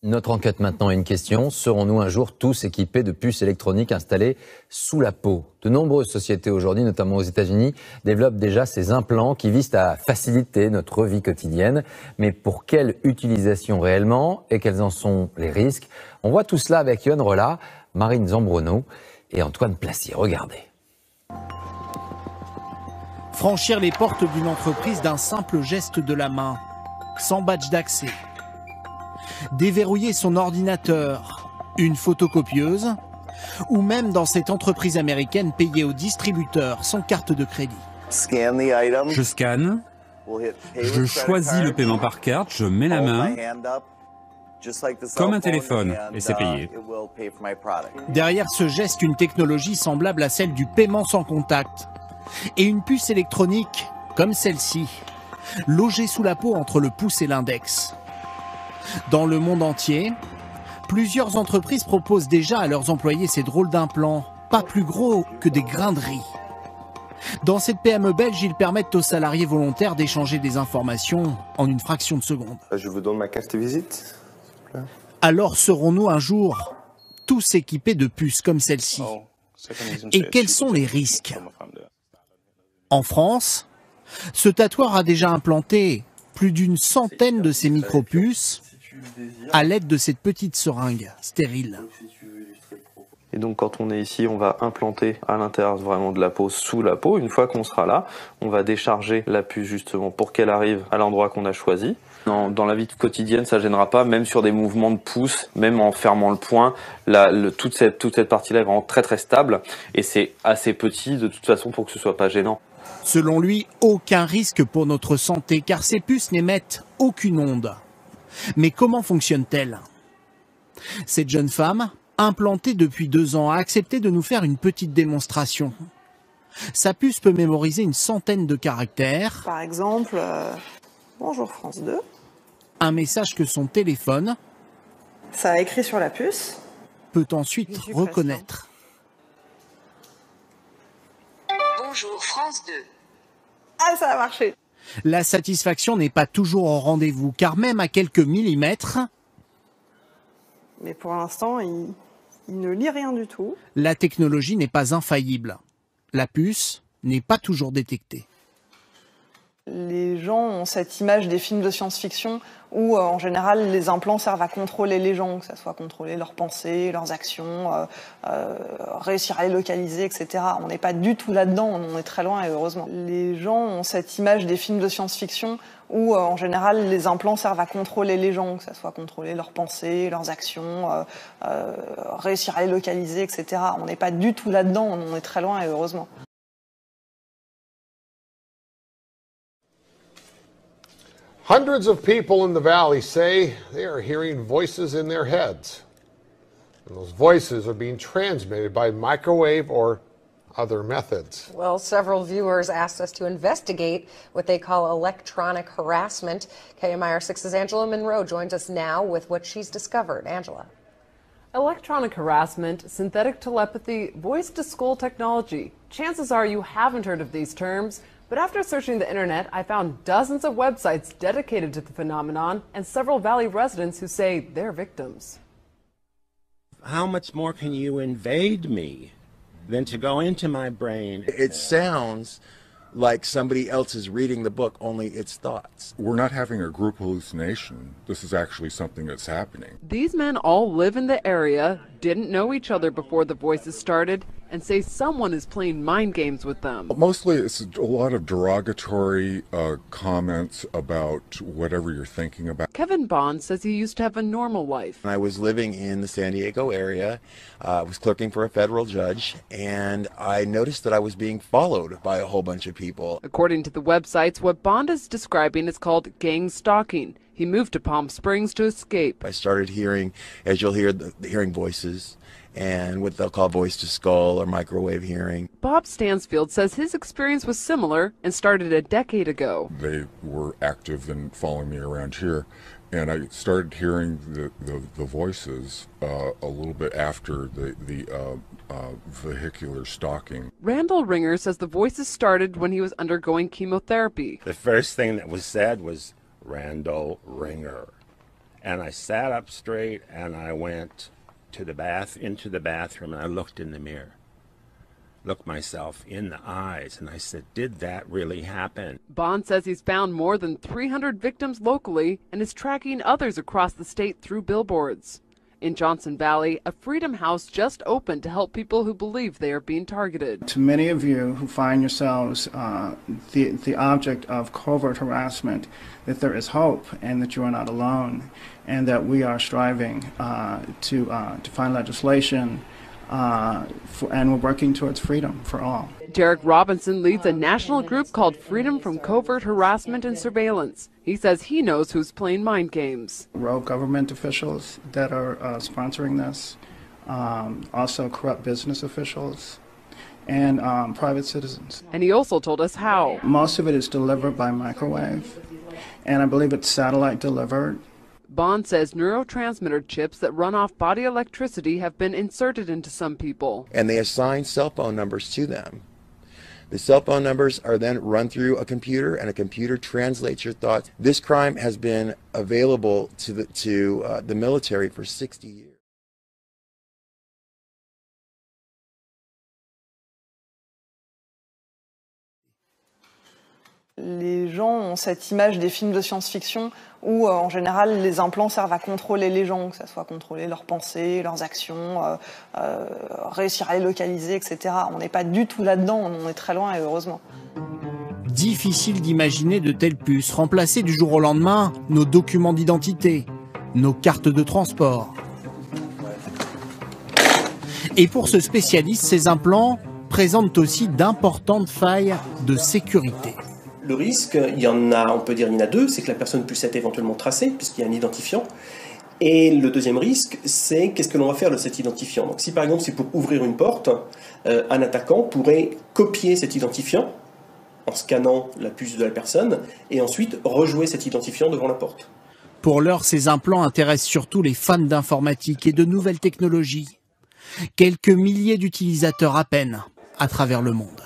Notre enquête maintenant a une question. Serons-nous un jour tous équipés de puces électroniques installées sous la peau? De nombreuses sociétés aujourd'hui, notamment aux États-Unis, développent déjà ces implants qui visent à faciliter notre vie quotidienne. Mais pour quelle utilisation réellement et quels en sont les risques? On voit tout cela avec Yoann Rolla, Marine Zambrono et Antoine Placier. Regardez. Franchir les portes d'une entreprise d'un simple geste de la main, sans badge d'accès. Déverrouiller son ordinateur, une photocopieuse, ou même dans cette entreprise américaine payer au distributeur sans carte de crédit. Je scanne, je choisis le paiement par carte, je mets la main, comme un téléphone, et c'est payé. Derrière ce geste, une technologie semblable à celle du paiement sans contact. Et une puce électronique, comme celle-ci, logée sous la peau entre le pouce et l'index. Dans le monde entier, plusieurs entreprises proposent déjà à leurs employés ces drôles d'implants, pas plus gros que des grains de riz. Dans cette PME belge, ils permettent aux salariés volontaires d'échanger des informations en une fraction de seconde. Je vous donne ma carte de visite. Alors serons-nous un jour tous équipés de puces comme celle-ci? Et quels sont les risques? En France, ce tatoueur a déjà implanté plus d'une centaine de ces micro-puces à l'aide de cette petite seringue stérile. Et donc quand on est ici, on va implanter à l'intérieur vraiment de la peau, sous la peau. Une fois qu'on sera là, on va décharger la puce justement pour qu'elle arrive à l'endroit qu'on a choisi. Dans la vie quotidienne, ça gênera pas, même sur des mouvements de pouce, même en fermant le poing, toute cette partie-là est vraiment très très stable et c'est assez petit de toute façon pour que ce soit pas gênant. Selon lui, aucun risque pour notre santé car ces puces n'émettent aucune onde. Mais comment fonctionne-t-elle? Cette jeune femme, implantée depuis 2 ans, a accepté de nous faire une petite démonstration. Sa puce peut mémoriser une centaine de caractères. Par exemple, bonjour France 2. Un message que son téléphone, ça a écrit sur la puce, peut ensuite reconnaître. Bonjour France 2. Ah, ça a marché. La satisfaction n'est pas toujours au rendez-vous, car même à quelques millimètres, mais pour l'instant, il ne lit rien du tout. La technologie n'est pas infaillible. La puce n'est pas toujours détectée. Les gens ont cette image des films de science-fiction où, en général, les implants servent à contrôler les gens, que ce soit contrôler leurs pensées, leurs actions, réussir à les localiser, etc. On n'est pas du tout là-dedans, on est très loin et heureusement. Les gens ont cette image des films de science-fiction où, en général, les implants servent à contrôler les gens, que ce soit contrôler leurs pensées, leurs actions, réussir à les localiser, etc. On n'est pas du tout là-dedans, on est très loin et heureusement. Hundreds of people in the valley say they are hearing voices in their heads. And those voices are being transmitted by microwave or other methods. Well, several viewers asked us to investigate what they call electronic harassment. KMIR6's Angela Monroe joins us now with what she's discovered. Angela. Electronic harassment, synthetic telepathy, voice-to-skull technology. Chances are you haven't heard of these terms. But after searching the internet, I found dozens of websites dedicated to the phenomenon and several Valley residents who say they're victims. How much more can you invade me than to go into my brain? It sounds like somebody else is reading the book, only it's thoughts. We're not having a group hallucination. This is actually something that's happening. These men all live in the area, didn't know each other before the voices started, and say someone is playing mind games with them. Mostly it's a lot of derogatory comments about whatever you're thinking about. Kevin Bond says he used to have a normal life. I was living in the San Diego area, was clerking for a federal judge, and I noticed that I was being followed by a whole bunch of people. According to the websites, what Bond is describing is called gang stalking. He moved to Palm Springs to escape. I started hearing, as you'll hear, hearing voices and what they'll call voice-to-skull or microwave hearing. Bob Stansfield says his experience was similar and started a decade ago. They were active in following me around here, and I started hearing the voices a little bit after the vehicular stalking. Randall Ringer says the voices started when he was undergoing chemotherapy. The first thing that was said was Randall Ringer. And I sat up straight and I went to into the bathroom and I looked in the mirror. Looked myself in the eyes and I said, did that really happen? Bond says he's found more than 300 victims locally and is tracking others across the state through billboards. In Johnson Valley, a Freedom House just opened to help people who believe they are being targeted. To many of you who find yourselves the object of covert harassment, that there is hope and that you are not alone, and that we are striving to find legislation and we're working towards freedom for all. Derek Robinson leads a national group called Freedom from Covert Harassment and Surveillance. He says he knows who's playing mind games. Rogue government officials that are sponsoring this, also corrupt business officials, and private citizens. And he also told us how. Most of it is delivered by microwave, and I believe it's satellite delivered. Bond says neurotransmitter chips that run off body electricity have been inserted into some people. And they assign cell phone numbers to them. The cell phone numbers are then run through a computer, and a computer translates your thoughts. This crime has been available to the military for 60 years. Les gens ont cette image des films de science-fiction où, en général, les implants servent à contrôler les gens, que ce soit contrôler leurs pensées, leurs actions, réussir à les localiser, etc. On n'est pas du tout là-dedans, on en est très loin et heureusement. Difficile d'imaginer de telles puces remplacer du jour au lendemain nos documents d'identité, nos cartes de transport. Et pour ce spécialiste, ces implants présentent aussi d'importantes failles de sécurité. Le risque, il y en a, on peut dire il y en a deux, c'est que la personne puisse être éventuellement tracée, puisqu'il y a un identifiant. Et le deuxième risque, c'est qu'est-ce que l'on va faire de cet identifiant. Donc si par exemple c'est pour ouvrir une porte, un attaquant pourrait copier cet identifiant en scannant la puce de la personne et ensuite rejouer cet identifiant devant la porte. Pour l'heure, ces implants intéressent surtout les fans d'informatique et de nouvelles technologies. Quelques milliers d'utilisateurs à peine à travers le monde.